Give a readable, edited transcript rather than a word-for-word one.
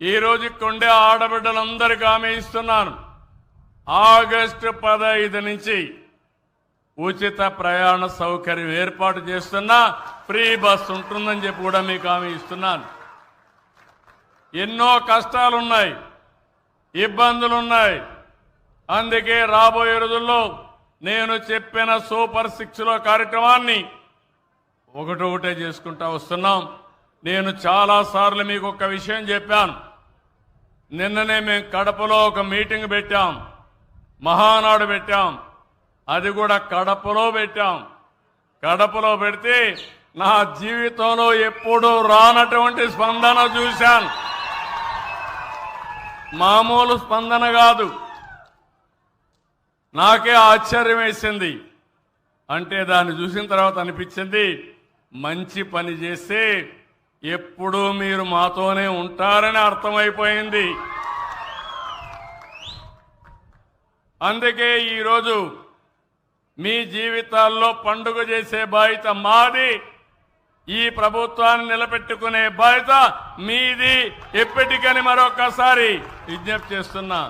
ఈ రోజు కొండే ఆడబిడ్డలందరికీ హామీ ఇస్తున్నాను. ఆగస్టు 15 నుంచి ఉచిత ప్రయాణ సౌకర్యం ఏర్పాటు చేస్తున్నా, ఫ్రీ బస్ ఉంటుందని చెప్పి కూడా మీకు హామీ ఇస్తున్నాను. ఎన్నో కష్టాలున్నాయి, ఇబ్బందులున్నాయి. అందుకే రాబోయే రోజుల్లో నేను చెప్పిన సూపర్ 6లో కార్యక్రమాన్ని ఒకటొకటే చేసుకుంటా వస్తున్నాం. నేను చాలాసార్లు మీకు ఒక విషయం చెప్పాను. నిన్ననే మేము కడపలో ఒక మీటింగ్ పెట్టాం, మహానాడు పెట్టాం. అది కూడా కడపలో పెట్టాం. కడపలో పెడితే నా జీవితంలో ఎప్పుడూ రానటువంటి స్పందన చూశాను. మామూలు స్పందన కాదు. నాకే ఆశ్చర్యం వేసింది. అంటే దాన్ని చూసిన తర్వాత అనిపించింది, మంచి పని చేస్తే ఎప్పుడూ మీరు మాతోనే ఉంటారని అర్థమైపోయింది. అందుకే ఈరోజు మీ జీవితాల్లో పండుగ చేసే బాధ్యత మాది, ఈ ప్రభుత్వాన్ని నిలబెట్టుకునే బాధ్యత మీది. ఎప్పటికని మరొకసారి విజ్ఞప్తి చేస్తున్నా.